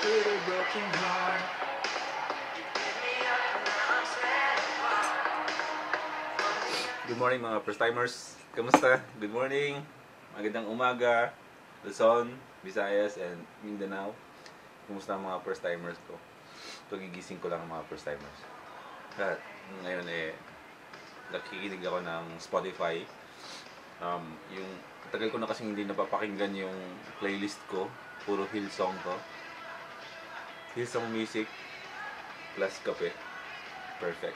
little broken heart. Good morning mga first timers. Kamusta? Good morning. Magandang umaga. Luzon, Visayas, and Mindanao. Kumusta ang mga first timers ko? Ito gigising ko lang ang mga first timers. At ngayon nakikinig ako ng Spotify. Yung tagal ko na kasing hindi napapakinggan yung playlist ko. Puro Hillsong to. Hillsong music plus kape. Perfect.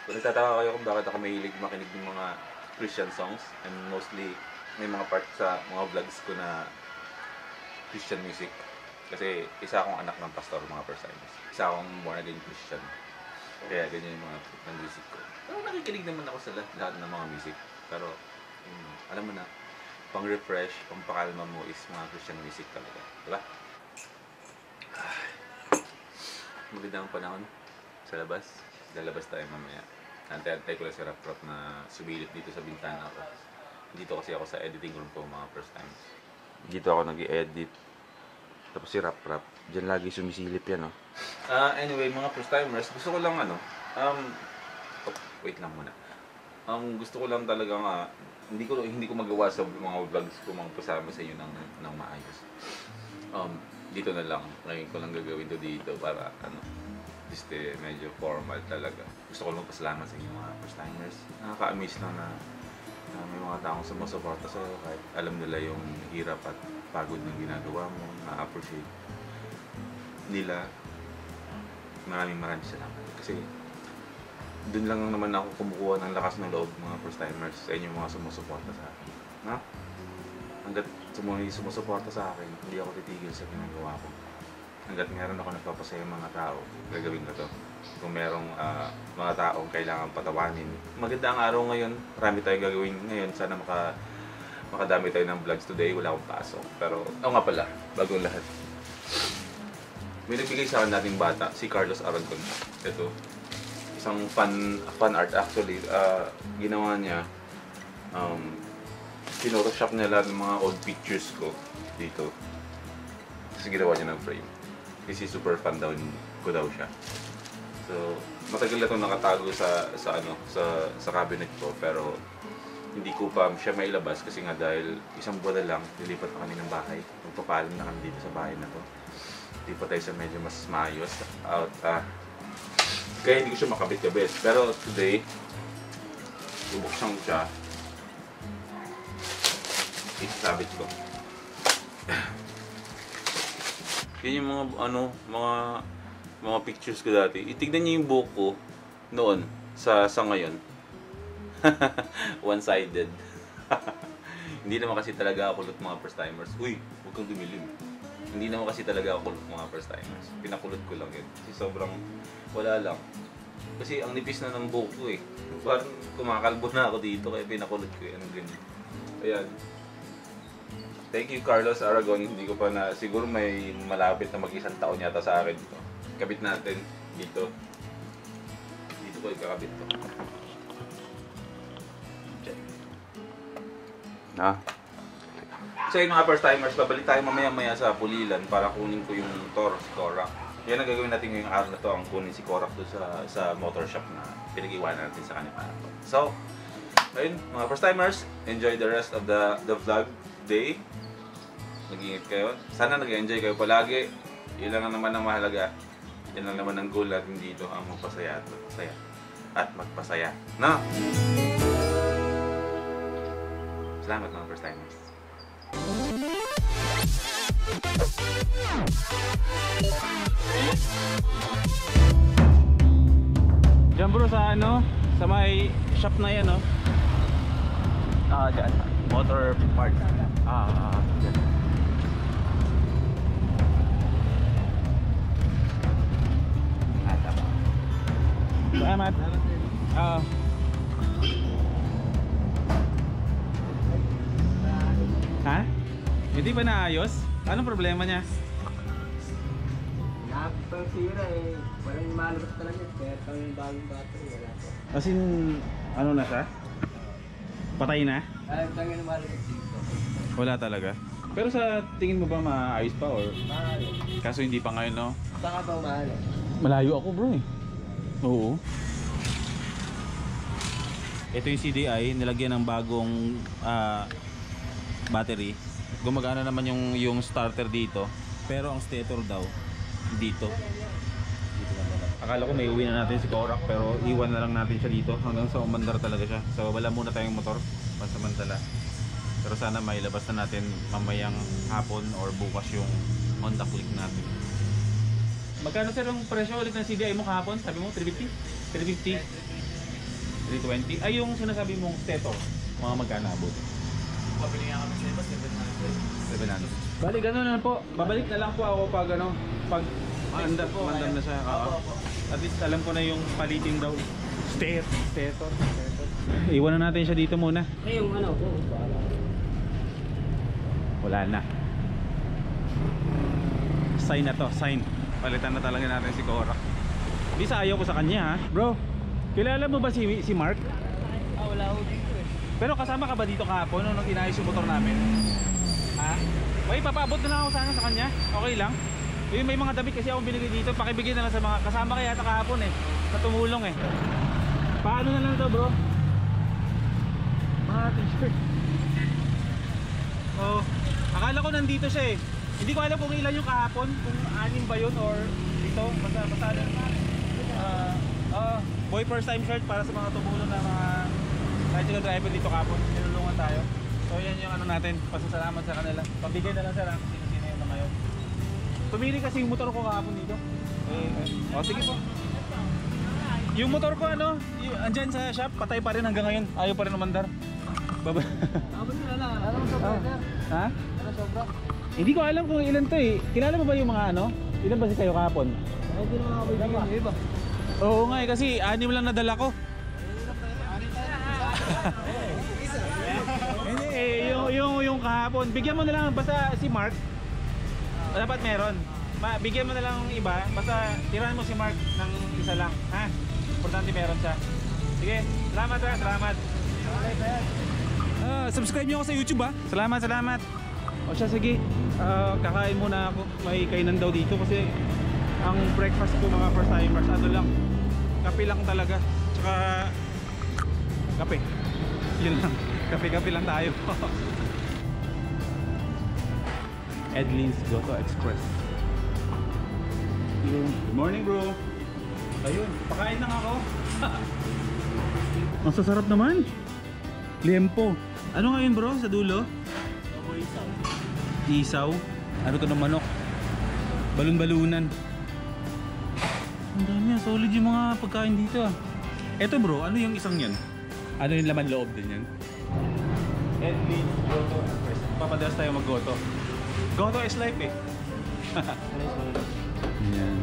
Kung nagtataka kayo kung bakit ako mahilig makinig ng mga Christian songs, and mostly may mga part sa mga vlogs ko na Christian music. Kasi isa akong anak ng pastor, mga first timers. Isa akong born again Christian. Kaya ganyan yung mga ng music ko. Pero nakikinig naman ako sa lahat ng mga music. Pero alam mo na, pang-refresh, pang-pakalma mo is mga Christian music talaga. Diba? Magandang panahon sa labas. Lalabas tayo mamaya. Antay-antay ko lang si Rap na sumilit dito sa bintana ko. Dito kasi ako sa editing room ko mga first times. Dito ako nag-i-edit. Tapos si Rap, diyan lagi sumisilip yan, oh. Anyway, mga first timers, gusto ko lang wait lang muna. Gusto ko lang talaga nga, hindi ko magawa sa mga vlogs ko mga pasama sa inyo ng maayos. Dito na lang, ngayon ko lang gagawin to dito para medyo formal talaga. Gusto ko lang magpasalamat sa inyo mga first timers. Nakaka-amaze lang na may mga taong sumusuporta sa'yo kahit alam nila yung hirap at pagod ng ginagawa mo, na-appreciate nila. Maraming salamat. Kasi doon lang naman ako kumukuha ng lakas ng loob mga first timers sa inyo mga sumusuporta sa akin. Hanggat sumusuporta sa akin, hindi ako titigil sa ginagawa ko. Hanggat meron ako nagpapasaya mga tao, gagawin ko to. Kung merong mga taong kailangan patawanin. Maganda ang araw ngayon. Marami tayong gagawin ngayon. Sana makadami tayo ng vlogs today. Wala akong pasok. Pero, nga pala, bagong lahat. May nagbigay sa akin nating bata, si Carlos Aragon. Ito. Isang fan art actually. Ginawa niya. Photoshop niya lahat ng mga old pictures ko dito. Kasi ginawa niya ng frame. Kasi super fan ko daw siya. So, matagal na itong nakatago sa cabinet ko, pero hindi ko pa siya mailabas kasi nga dahil isang buwan na lang, lilipat pa kami ng bahay. Magpapalim na kami dito sa bahay na to. Hindi pa tayo sa medyo mas maayos. Kaya hindi ko siya makabit-kabit. Pero today, bubuksan ko siya. Isabit ko. Yan yung mga pictures ko dati. Itignan niyo yung buhok ko noon sa ngayon. One-sided. Hindi naman kasi talaga ako kulot mga first timers. Uy, huwag kang dumilim. Hindi naman kasi talaga ako kulot mga first timers. Pinakulot ko lang yun. Kasi sobrang wala lang. Kasi ang nipis na ng buhok ko eh. Parang kumakalbo na ako dito kaya pinakulot ko yan. Ganyan. Ayan. Thank you Carlos Aragon. Hindi ko pa siguro may malapit na mag-isang taon yata sa akin dito. Kabit natin dito. Dito ko ikakabit to. Check. So yung mga first timers, babalik tayo mamaya sa Pulilan para kunin ko yung Korak. Yan ang gagawin natin ngayong araw na to, ang kunin si Korak doon sa motor shop na pinag-iwanan natin sa kanila. So, ayun mga first timers, enjoy the rest of the vlog day. Mag-ingat kayo. Sana nag-enjoy kayo palagi. Yun lang naman ang mahalaga. Yan lang naman ang goal natin dito, ang magpasaya at magpasaya. No? Salamat mga first timers. Diyan bro sa sa may shop na yan dyan. Motor parts. Dyan. Salamat. Ha? Hindi ba naayos? Anong problema niya? Napang sira eh. Walang malabas talaga. Kaya ito yung bagong battery. Wala po. As in, ano na siya? Patay na? Ay, ito yung malabas dito. Wala talaga? Pero sa tingin mo ba maayos pa or Mahal. kaso hindi pa ngayon, no? Saka bang mahal? Malayo ako, bro, eh. Oo. Ito yung CDI, nilagyan ng bagong battery. Gumagana naman yung starter dito. Pero ang stator daw dito. Dito lang pala. Akala ko may uwi na natin si Korak, pero iwan na lang natin siya dito hanggang sa umandar talaga siya. So wala muna tayong motor pansamantala. Pero sana mailabas na natin mamayang hapon or bukas yung Honda Click natin. Magkano sir yung presyo ulit ng CDI mo kahapon? Sabi mo 350? 350? 320? Ay yung sinasabi mong stator, mga magkano abot? Pabili nga kami sa iba, 700. Bali, gano'n na po. Babalik na lang po ako pag ano, pag mandam na siya. At least alam ko na yung palitin daw. Stator. Iwan na natin siya dito muna. Eh, yung ano ko, Wala na. Sign na to, sign. Palitan na talaga natin si Korak. Bisa ayaw ko sa kanya, ha. Bro, kilala mo ba si Mark? wala ako dito eh. Pero kasama ka ba dito kahapon nung inayos yung motor namin? Ha? May papaabot na lang ako sana sa kanya. Okay lang. Yung may mga damit kasi akong binigay dito. Pakibigay na lang sa mga kasama kaya ata kahapon eh. Sa tumulong eh. Paano na lang to, bro? Mga t-shirt. Oh, akala ko nandito siya eh. Hindi ko alam kung ilan yung kahapon, kung 6 ba yun or dito. Basta boy first time shirt para sa mga tumulong na mga tricycle driver dito kahapon. Tinulungan tayo. So yan yung ano natin, pasasalamat sa kanila. Pabigay na lang sir, sino-sino yung mga yun. Tumili kasi yung motor ko kahapon dito. Sige po. Yung motor ko ano, andyan sa shop, patay pa rin hanggang ngayon. Ayaw pa rin umandar. Baba. Abot sila lang. Ano sobra, sir? Ha? Ano sobra? Hindi ko alam kung ilan to eh. Kilala mo ba yung mga ano? Ilan ba si kayo kahapon? Ay, hindi naman ako bibigyan ng iba. Oo nga eh, kasi 6 lang nadala ko. Hindi eh, yung kahapon. Bigyan mo na lang, basta si Mark. Dapat meron. Bigyan mo na lang ng iba. Basta tirahan mo si Mark ng isa lang. Ha? Importante meron siya. Sige, salamat ha, salamat. Subscribe nyo ako sa YouTube ha. Salamat. O siya, sige. Kakain muna ako. May kainan daw dito kasi ang breakfast ko mga first timers, ano lang, kape lang talaga. Tsaka kape. Yun lang. Kape lang tayo. Edlin's Goto Express. Good morning, bro. Ayun, pakain lang ako. Ang sasarap naman. Liempo. Ano ngayon, bro, sa dulo? Isaw. Ano to ng manok? Balon-balunan. Ang dami, solid yung mga pagkain dito ah. Eto bro, ano yung isang yan? Ano yung laman loob din yan? Edlin's Goto Express. Papadalas tayo mag-goto. Goto is life eh. Yan.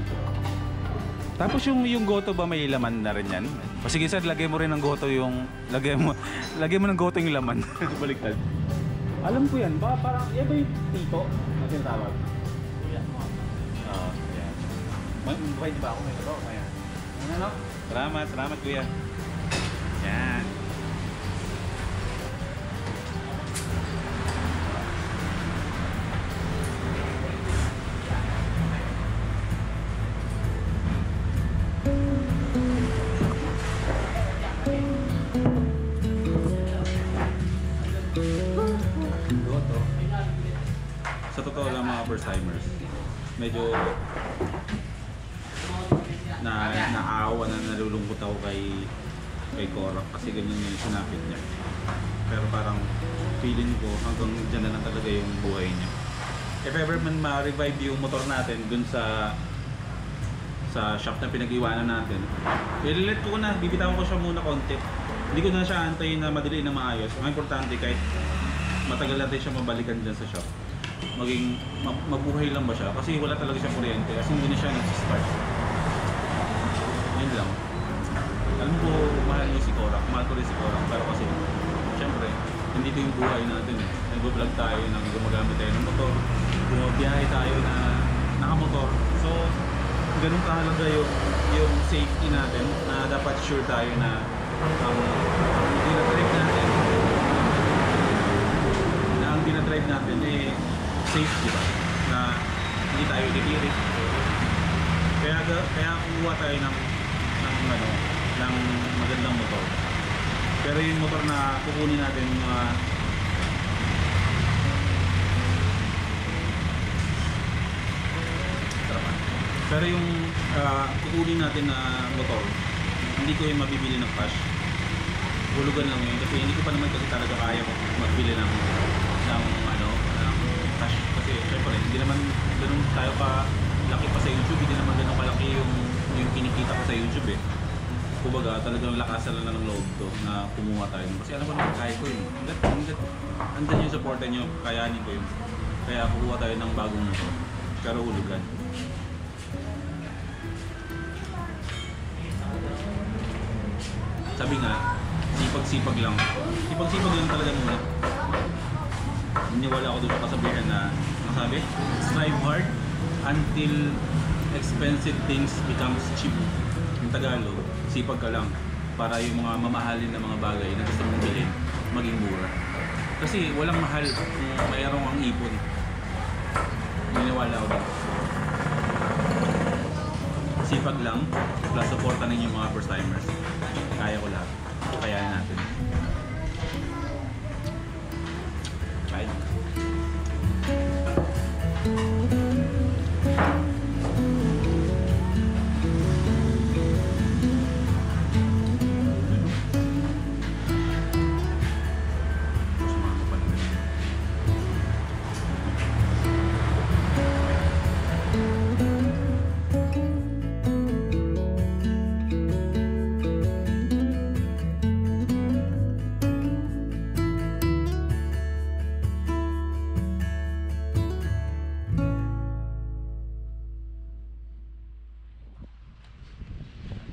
Tapos yung goto ba may laman na rin yan? O sige sir, lagay mo rin ng goto yung... Lagay mo ng goto yung laman. Baliktad. Alam ko yan. Parang, yan ba yung tito na tinatawag? Kuya. Yan. Buhay di ba ako? May ito. Ayan. Ano? Salamat kuya. Yan. Sa totoo lang mga first timers, medyo naawa na nalulungkot ako kay Korak kasi ganyan yung sinapit niya. Pero parang feeling ko hanggang dyan na lang talaga yung buhay niya. If ever man ma-revive yung motor natin dun sa shop na pinag-iwanan natin, i-let ko na, bibitawan ko siya muna konti. Hindi ko na siya antayin na madali na maayos. Ang importante kahit matagal natin siya mabalikan dyan sa shop, maging mabuhay lang ba siya kasi wala talaga siyang kuryente kasi hindi na siya nagsistart. Yun lang. Alam ko, mahal mo si Korak, mahal ko rin si Korak, pero kasi syempre hindi ito yung buhay natin eh. Nag-vlog tayo, gumagamit tayo ng motor, bumabiyahe tayo na nakamotor, so ganun kahalaga yung safety natin na dapat sure tayo na ang dinadrive natin eh safe, di ba? Na hindi tayo ititirik. Kaya kumuha tayo ng magandang motor. Pero yung motor na kukunin natin mga pero yung kukunin natin na motor, hindi ko yung mabibili ng cash. Hulugan lang yun kasi hindi ko pa naman kasi talaga kaya magbili ng cash kasi syempre hindi naman ganun tayo pa laki pa sa YouTube, hindi naman ganun kalaki yung kinikita ko sa YouTube eh. Kumbaga talagang lakasan lang ng loob to na kumuha tayo kasi alam ko naman kaya ko yun. Andyan yung supportan nyo, kayanin ko yun. Kaya kukuha tayo ng bagong motor pero hulugan. Sabi nga, sipag-sipag lang. Sipag-sipag lang talaga muna. Niniwala ako doon sa kasabihan na, sabi, strive hard until expensive things becomes cheap. Yung Tagalog, sipag ka lang para yung mga mamahalin na mga bagay na gusto mong bilhin, maging mura. Kasi walang mahal kung mayroong ang ipon. Niniwala ako doon. Sipag lang, plus supportan ninyo mga first timers. Kaya ko lahat. Kayanin natin. Right?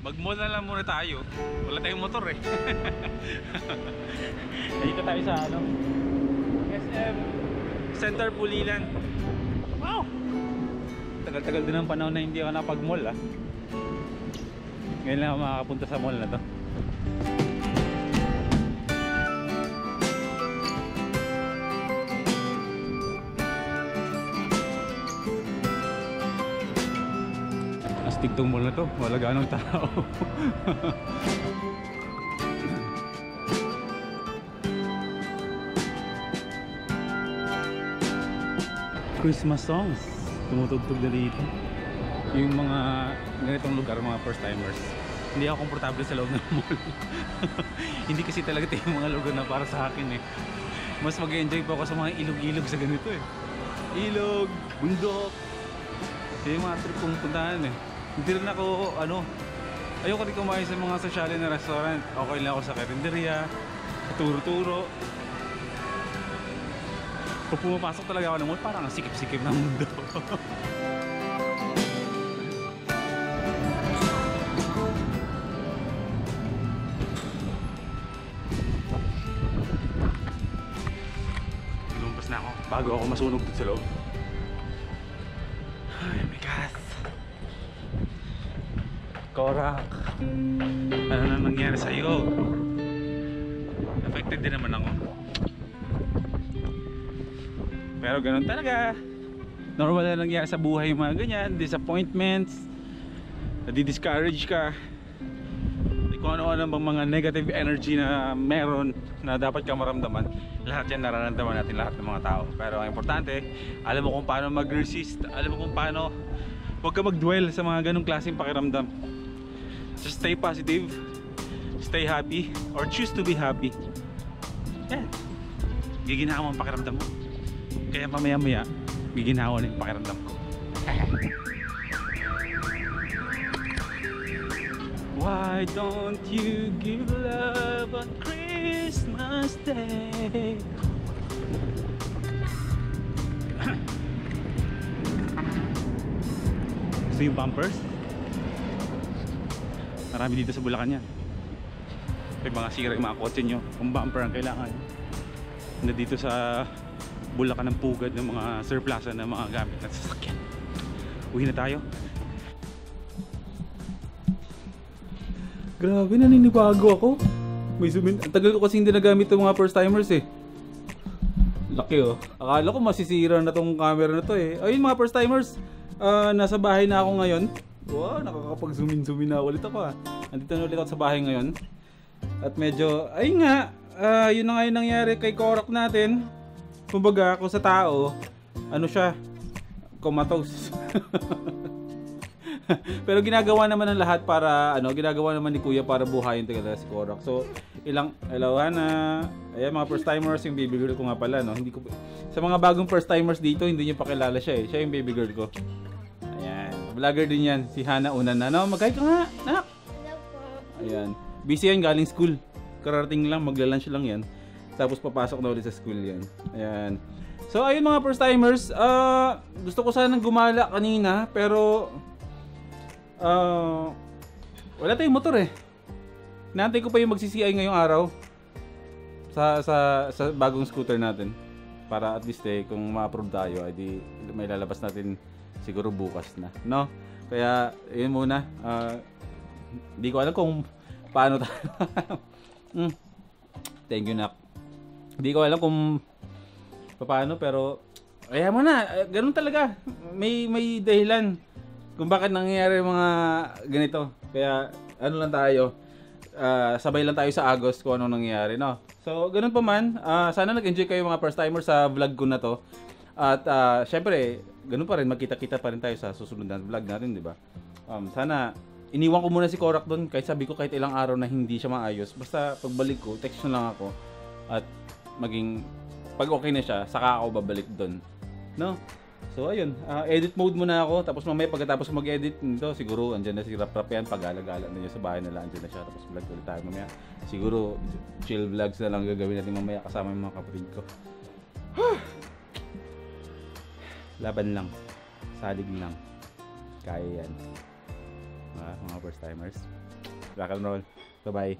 Mag-mall na lang muna tayo. Wala tayong motor eh. Dito tayo sa SM Center Pulilan. Wow! Tagal-tagal din ang panahon na hindi ako napag-mall ah. Ngayon lang ako makakapunta sa mall na to. Astig tong mall na to, wala ganong tao. Christmas songs tumutugtog na dito. Yung mga ganitong lugar, mga first timers, hindi ako komportable sa loob ng mall. Hindi kasi talaga ito yung mga lugar na para sa akin eh. Mas mag-enjoy pa ako sa mga ilog-ilog sa ganito eh. Ilog, bundok, yung mga trip kong puntahan eh. Hindi rin ako, ayoko rin kumain sa mga sosyalin na restaurant. Okay lang ako sa karinderya, turo-turo. Kung pumapasok talaga ako ng mall, parang sikip-sikip ng mundo. Lumabas na ako bago ako masunog dito sa loob. Ay my God. Korak, ano na nangyari sa'yo? Affected din naman ako. Pero ganun talaga. Normal na nangyari sa buhay yung mga ganyan. Disappointments, nadi-discourage ka. Kung ano-ano bang mga negative energy na meron na dapat ka maramdaman. Lahat yan nararamdaman natin, lahat ng mga tao. Pero ang importante, alam mo kung paano mag-resist. Alam mo kung paano huwag ka mag-dwell sa mga ganung klaseng pakiramdam. Just stay positive, stay happy, or choose to be happy. Yan. Giginawa mo ang pakiramdam mo. Kaya mamaya-maya, giginawa na yung pakiramdam ko. Why don't you give love on Christmas Day? Gusto yung bumpers? Marami dito sa Bulacan yan. May mga sira yung mga kotse nyo. Kung bumper ang kailangan, nandito sa Bulacan ng pugad ng mga surplusan ng mga gamit at sasakyan. Uwi na tayo. Grabe, naninibago ako. May sumin. Ang tagal ko kasi hindi nagamit ng mga first timers eh. laki oh. Akala ko masisira na tong camera na to eh. Ayun mga first timers, nasa bahay na ako ngayon. Wow, nakakapag-zoom in na ulit ako ah. Andito na ulit ako sa bahay ngayon. At medyo, ayun nga, yun na nga yung nangyari kay Korak natin. Kumbaga, kung sa tao, ano siya, comatose. Pero ginagawa naman ng lahat para ginagawa naman ni Kuya para buhayin talaga si Korak. So, hello Hana. Ayan mga first timers, yung baby girl ko nga pala, no. Hindi ko sa mga bagong first timers dito, hindi niyo pa kilala siya eh. Siya yung baby girl ko. Ayan, vlogger din 'yan, si Hana una na. No, mag-hi ka nga, nak. Hello po. Ayan. Busy yan galing school. Kararating lang, magla-lunch lang 'yan. Tapos papasok na ulit sa school 'yan. Ayan. So, ayun mga first timers, gusto ko sanang gumala kanina, pero wala tayong motor eh. Naantay ko pa yung magsi-CI ngayong araw sa bagong scooter natin. Para at least kung ma-approve tayo, ay di may lalabas natin siguro bukas na, no? Kaya yun muna. Hindi ko alam kung paano tayo. Thank you, Nak. Hindi ko alam kung paano, pero kaya mo na, ganun talaga. May dahilan kung bakit nangyayari yung mga ganito. Kaya ano lang tayo, sabay lang tayo sa Agos kung anong nangyayari, no? So, ganun pa man, sana nag-enjoy kayo mga first timers sa vlog ko na to. At syempre, ganun pa rin, magkita-kita pa rin tayo sa susunod na vlog natin, di ba? Sana, iniwan ko muna si Korak doon, kahit sabi ko kahit ilang araw na hindi siya maayos. Basta pagbalik ko, text nyo lang ako. At maging, pag okay na siya, saka ako babalik doon. No? So ayun, edit mode muna ako, tapos mamaya pagkatapos mag-edit nito, siguro andyan na si Rap yan, pag-alagala na niya sa bahay nila, andyan na siya, tapos vlog ulit tayo mamaya. Siguro chill vlogs na lang gagawin natin mamaya kasama yung mga kapatid ko. Laban lang, salig lang, kaya yan. Mga first timers, rock and roll, bye bye.